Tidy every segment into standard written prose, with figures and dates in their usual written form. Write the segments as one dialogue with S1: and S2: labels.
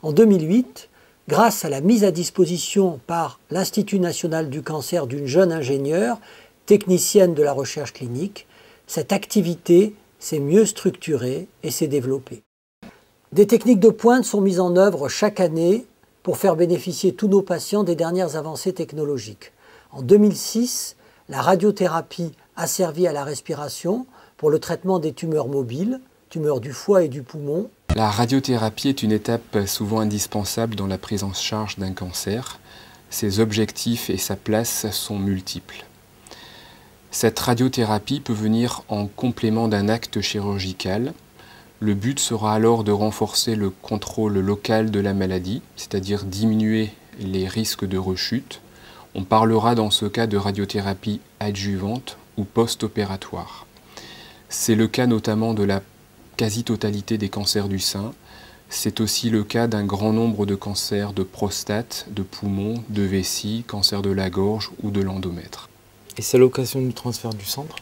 S1: En 2008, grâce à la mise à disposition par l'Institut national du cancer d'une jeune ingénieure, technicienne de la recherche clinique, cette activité s'est mieux structurée et s'est développée. Des techniques de pointe sont mises en œuvre chaque année pour faire bénéficier tous nos patients des dernières avancées technologiques. En 2006, la radiothérapie asservie à la respiration pour le traitement des tumeurs mobiles, tumeurs du foie et du poumon.
S2: La radiothérapie est une étape souvent indispensable dans la prise en charge d'un cancer. Ses objectifs et sa place sont multiples. Cette radiothérapie peut venir en complément d'un acte chirurgical. Le but sera alors de renforcer le contrôle local de la maladie, c'est-à-dire diminuer les risques de rechute. On parlera dans ce cas de radiothérapie adjuvante ou post-opératoire. C'est le cas notamment de la quasi-totalité des cancers du sein. C'est aussi le cas d'un grand nombre de cancers de prostate, de poumon, de vessie, cancer de la gorge ou de l'endomètre.
S3: Et c'est l'occasion du transfert du centre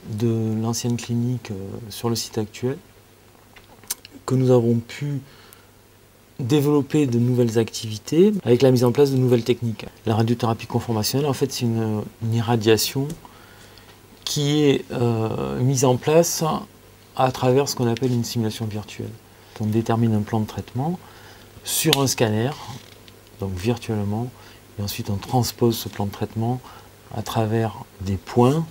S3: de l'ancienne clinique sur le site actuel que nous avons pu développer de nouvelles activités avec la mise en place de nouvelles techniques. La radiothérapie conformationnelle, en fait, c'est une irradiation qui est mise en place à travers ce qu'on appelle une simulation virtuelle. On détermine un plan de traitement sur un scanner, donc virtuellement, et ensuite on transpose ce plan de traitement à travers des points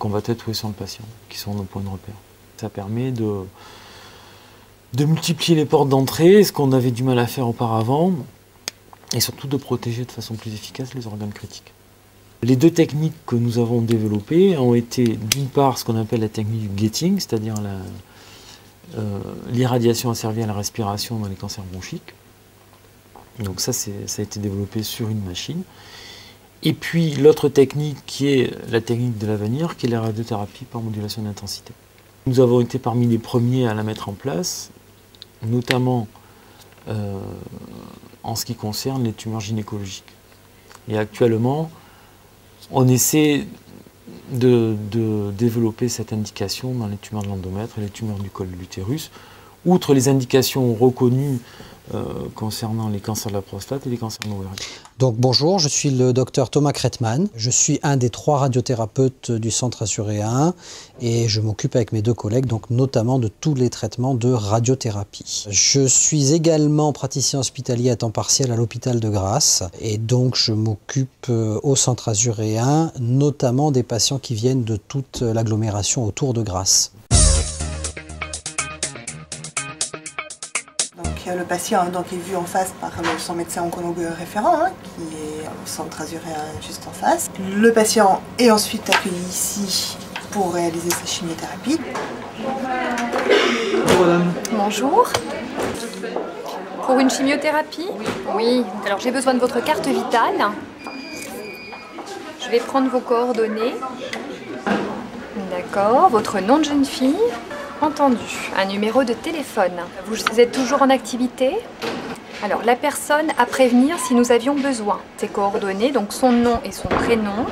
S3: qu'on va tatouer sur le patient, qui sont nos points de repère. Ça permet de multiplier les portes d'entrée, ce qu'on avait du mal à faire auparavant, et surtout de protéger de façon plus efficace les organes critiques. Les deux techniques que nous avons développées ont été d'une part ce qu'on appelle la technique du gating, c'est-à-dire l'irradiation asservie à la respiration dans les cancers bronchiques. Donc ça a été développé sur une machine. Et puis l'autre technique qui est la technique de l'avenir, qui est la radiothérapie par modulation d'intensité. Nous avons été parmi les premiers à la mettre en place, notamment en ce qui concerne les tumeurs gynécologiques. Et actuellement, on essaie de développer cette indication dans les tumeurs de l'endomètre et les tumeurs du col de l'utérus, outre les indications reconnues concernant les cancers de la prostate et les cancers de l'ovaire.
S1: Donc bonjour, je suis le docteur Thomas Kretman. Je suis un des 3 radiothérapeutes du Centre Assuré 1 et je m'occupe avec mes 2 collègues donc notamment de tous les traitements de radiothérapie. Je suis également praticien hospitalier à temps partiel à l'hôpital de Grasse et donc je m'occupe au Centre Assuré 1 notamment des patients qui viennent de toute l'agglomération autour de Grasse.
S4: Le patient est vu en face par son médecin oncologue référent, qui est au Centre Assuré juste en face. Le patient est ensuite accueilli ici pour réaliser sa chimiothérapie.
S5: Bonjour madame.
S6: Bonjour. Pour une chimiothérapie? Oui. Alors j'ai besoin de votre carte vitale. Je vais prendre vos coordonnées. D'accord. Votre nom de jeune fille? Entendu. Un numéro de téléphone. Vous êtes toujours en activité? Alors, la personne à prévenir si nous avions besoin. Ses coordonnées, donc son nom et son prénom,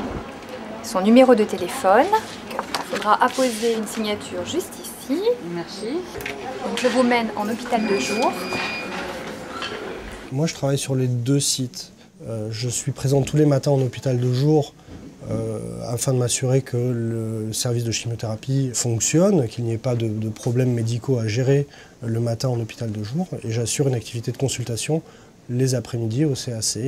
S6: son numéro de téléphone. Il faudra apposer une signature juste ici.
S5: Merci.
S6: Donc, je vous mène en hôpital de jour.
S7: Moi, je travaille sur les 2 sites. Je suis présent tous les matins en hôpital de jour afin de m'assurer que le service de chimiothérapie fonctionne, qu'il n'y ait pas de problèmes médicaux à gérer le matin en hôpital de jour. Et j'assure une activité de consultation les après-midi au CAC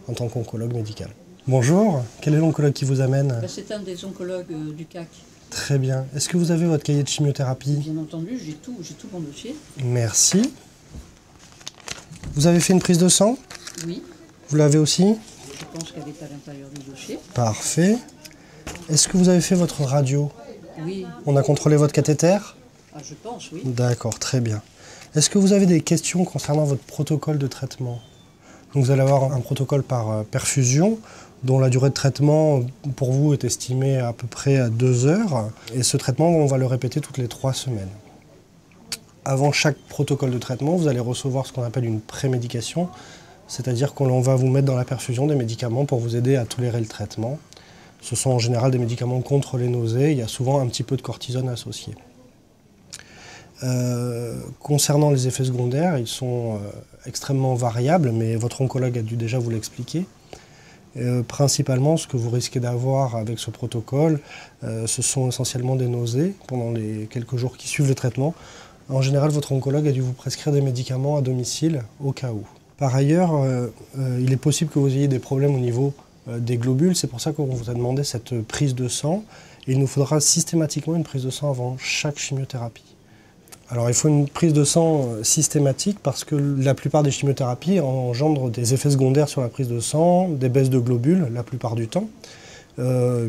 S7: en tant qu'oncologue médical. Bonjour, quel est l'oncologue qui vous amène?
S5: C'est un des oncologues du CAC.
S7: Très bien. Est-ce que vous avez votre cahier de chimiothérapie?
S5: Bien entendu, j'ai tout mon dossier.
S7: Merci. Vous avez fait une prise de sang?
S5: Oui.
S7: Vous l'avez aussi?
S5: Je pense qu'elle est à l'intérieur du dossier.
S7: Parfait. Est-ce que vous avez fait votre radio?
S5: Oui.
S7: On a contrôlé votre cathéter?
S5: Ah, je pense, oui.
S7: D'accord, très bien. Est-ce que vous avez des questions concernant votre protocole de traitement? Donc, vous allez avoir un protocole par perfusion, dont la durée de traitement pour vous est estimée à peu près à 2 heures. Et ce traitement, on va le répéter toutes les 3 semaines. Avant chaque protocole de traitement, vous allez recevoir ce qu'on appelle une prémédication, c'est-à-dire qu'on va vous mettre dans la perfusion des médicaments pour vous aider à tolérer le traitement. Ce sont en général des médicaments contre les nausées, il y a souvent un petit peu de cortisone associé. Concernant les effets secondaires, ils sont extrêmement variables, mais votre oncologue a dû déjà vous l'expliquer. Principalement, ce que vous risquez d'avoir avec ce protocole, ce sont essentiellement des nausées pendant les quelques jours qui suivent le traitement. En général, votre oncologue a dû vous prescrire des médicaments à domicile au cas où. Par ailleurs, il est possible que vous ayez des problèmes au niveau des globules. C'est pour ça qu'on vous a demandé cette prise de sang. Et il nous faudra systématiquement une prise de sang avant chaque chimiothérapie. Alors il faut une prise de sang systématique parce que la plupart des chimiothérapies engendrent des effets secondaires sur la prise de sang, des baisses de globules la plupart du temps.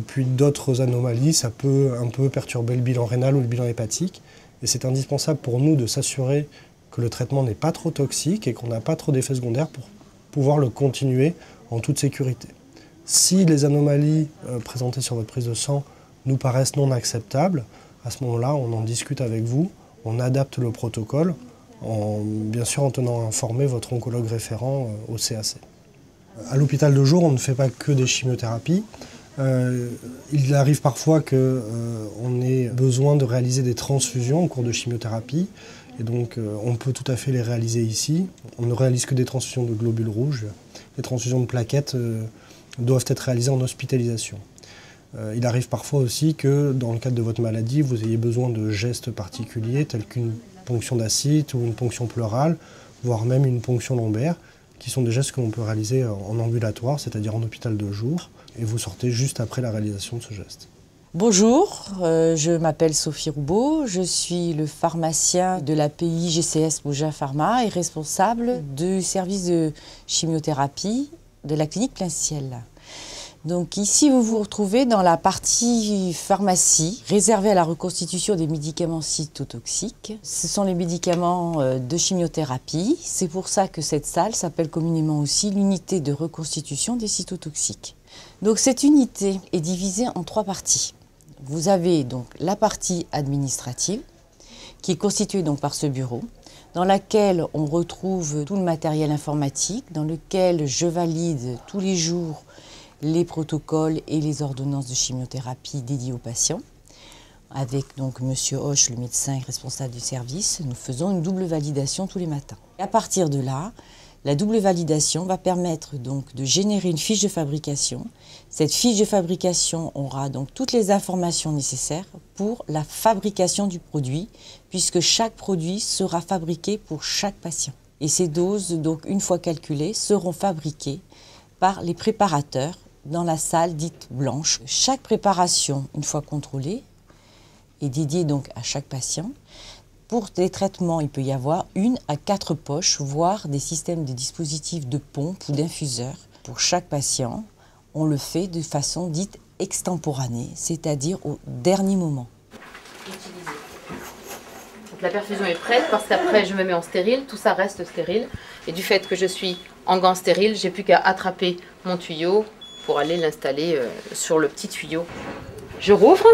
S7: Puis d'autres anomalies, ça peut un peu perturber le bilan rénal ou le bilan hépatique. Et c'est indispensable pour nous de s'assurer que le traitement n'est pas trop toxique et qu'on n'a pas trop d'effets secondaires pour pouvoir le continuer en toute sécurité. Si les anomalies présentées sur votre prise de sang nous paraissent non acceptables, à ce moment-là, on en discute avec vous, on adapte le protocole, bien sûr en tenant informé votre oncologue référent au CAC. À l'hôpital de jour, on ne fait pas que des chimiothérapies. Il arrive parfois qu'on ait besoin de réaliser des transfusions au cours de chimiothérapie. Et donc, on peut tout à fait les réaliser ici. On ne réalise que des transfusions de globules rouges. Les transfusions de plaquettes doivent être réalisées en hospitalisation. Il arrive parfois aussi que, dans le cadre de votre maladie, vous ayez besoin de gestes particuliers, tels qu'une ponction d'acide ou une ponction pleurale, voire même une ponction lombaire, qui sont des gestes que l'on peut réaliser en ambulatoire, c'est-à-dire en hôpital de jour, et vous sortez juste après la réalisation de ce geste.
S8: Bonjour, je m'appelle Sophie Roubaud, je suis le pharmacien de l'API GCS Mougin Pharma et responsable du service de chimiothérapie de la clinique Plein Ciel. Donc ici, vous vous retrouvez dans la partie pharmacie réservée à la reconstitution des médicaments cytotoxiques. Ce sont les médicaments de chimiothérapie. C'est pour ça que cette salle s'appelle communément aussi l'unité de reconstitution des cytotoxiques. Donc cette unité est divisée en 3 parties. Vous avez donc la partie administrative qui est constituée donc par ce bureau, dans laquelle on retrouve tout le matériel informatique, dans lequel je valide tous les jours les protocoles et les ordonnances de chimiothérapie dédiées aux patients. Avec donc Monsieur Hoche, le médecin responsable du service, nous faisons une double validation tous les matins. Et à partir de là, la double validation va permettre donc de générer une fiche de fabrication. Cette fiche de fabrication aura donc toutes les informations nécessaires pour la fabrication du produit, puisque chaque produit sera fabriqué pour chaque patient. Et ces doses, donc une fois calculées, seront fabriquées par les préparateurs dans la salle dite blanche. Chaque préparation, une fois contrôlée, est dédiée donc à chaque patient. Pour des traitements, il peut y avoir 1 à 4 poches, voire des systèmes de dispositifs de pompe ou d'infuseurs. Pour chaque patient, on le fait de façon dite extemporanée, c'est-à-dire au dernier moment.
S9: Donc la perfusion est prête parce qu'après je me mets en stérile, tout ça reste stérile. Et du fait que je suis en gants stériles, j'ai plus qu'à attraper mon tuyau pour aller l'installer sur le petit tuyau. Je rouvre.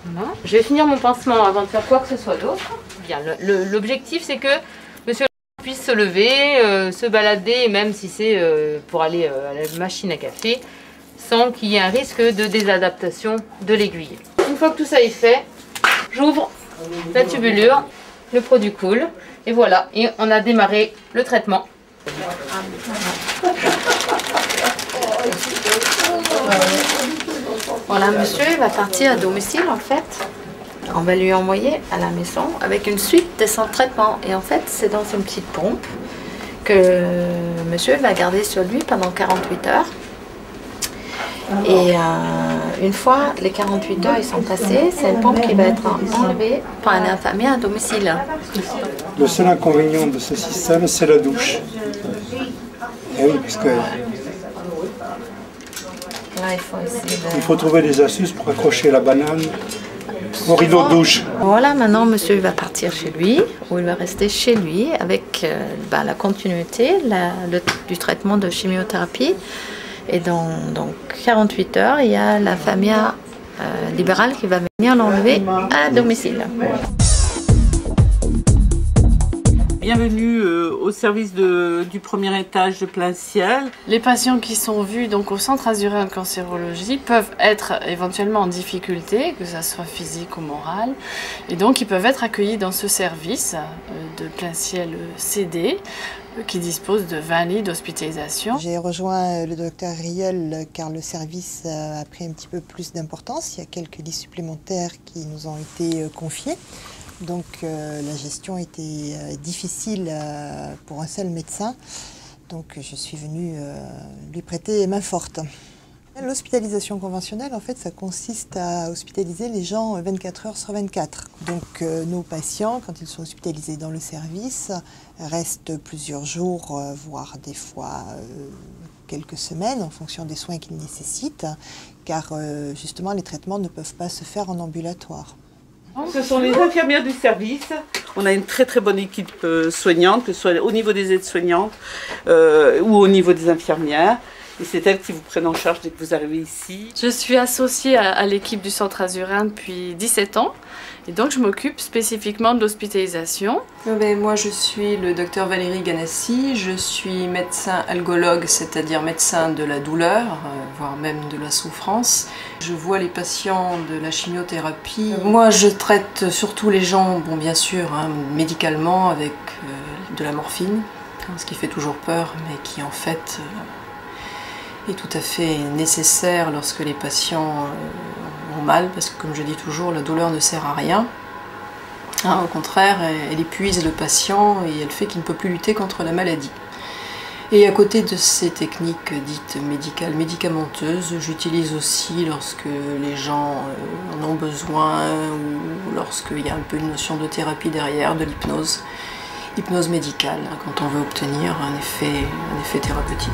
S9: Voilà. Je vais finir mon pansement avant de faire quoi que ce soit d'autre. Bien, l'objectif c'est que monsieur puisse se lever, se balader, même si c'est pour aller à la machine à café, sans qu'il y ait un risque de désadaptation de l'aiguille. Une fois que tout ça est fait, j'ouvre la tubulure, le produit coule, et voilà, et on a démarré le traitement. Voilà, monsieur va partir à domicile en fait. On va lui envoyer à la maison avec une suite de son traitement. Et en fait, c'est dans une petite pompe que monsieur va garder sur lui pendant 48 heures. Et une fois les 48 heures ils sont passés, c'est une pompe qui va être enlevée par un infirmier à domicile.
S10: Le seul inconvénient de ce système, c'est la douche. Et oui, parce que
S9: là,
S10: il faut trouver des astuces pour accrocher la banane au rideau de douche.
S9: Voilà, maintenant monsieur va partir chez lui, ou il va rester chez lui avec la continuité du traitement de chimiothérapie. Et dans 48 heures, il y a l'infirmière libérale qui va venir l'enlever à domicile.
S11: Bienvenue au service du premier étage de Plein Ciel.
S12: Les patients qui sont vus donc, au Centre azuréen de cancérologie peuvent être éventuellement en difficulté, que ce soit physique ou morale, et donc ils peuvent être accueillis dans ce service de Plein Ciel CD qui dispose de 20 lits d'hospitalisation.
S4: J'ai rejoint le docteur Riel car le service a pris un petit peu plus d'importance. Il y a quelques lits supplémentaires qui nous ont été confiés. Donc la gestion était difficile pour un seul médecin, donc je suis venue lui prêter main forte. L'hospitalisation conventionnelle, en fait, ça consiste à hospitaliser les gens 24 heures sur 24. Donc nos patients, quand ils sont hospitalisés dans le service, restent plusieurs jours, voire des fois quelques semaines en fonction des soins qu'ils nécessitent, car justement les traitements ne peuvent pas se faire en ambulatoire.
S11: Ce sont les infirmières du service. On a une très très bonne équipe soignante, que ce soit au niveau des aides-soignantes ou au niveau des infirmières. Et c'est elles qui vous prennent en charge dès que vous arrivez ici.
S12: Je suis associée à l'équipe du Centre azuréen depuis 17 ans. Et donc je m'occupe spécifiquement de l'hospitalisation.
S13: Moi je suis le docteur Valérie Ganassi, je suis médecin algologue, c'est-à-dire médecin de la douleur, voire même de la souffrance. Je vois les patients de la chimiothérapie. Moi je traite surtout les gens, bon bien sûr, médicalement avec de la morphine, ce qui fait toujours peur, mais qui en fait est tout à fait nécessaire lorsque les patients ont mal, parce que comme je dis toujours, la douleur ne sert à rien. Au contraire, elle épuise le patient et elle fait qu'il ne peut plus lutter contre la maladie. Et à côté de ces techniques dites médicales, médicamenteuses, j'utilise aussi lorsque les gens en ont besoin ou lorsqu'il y a un peu une notion de thérapie derrière, de l'hypnose médicale, quand on veut obtenir un effet thérapeutique.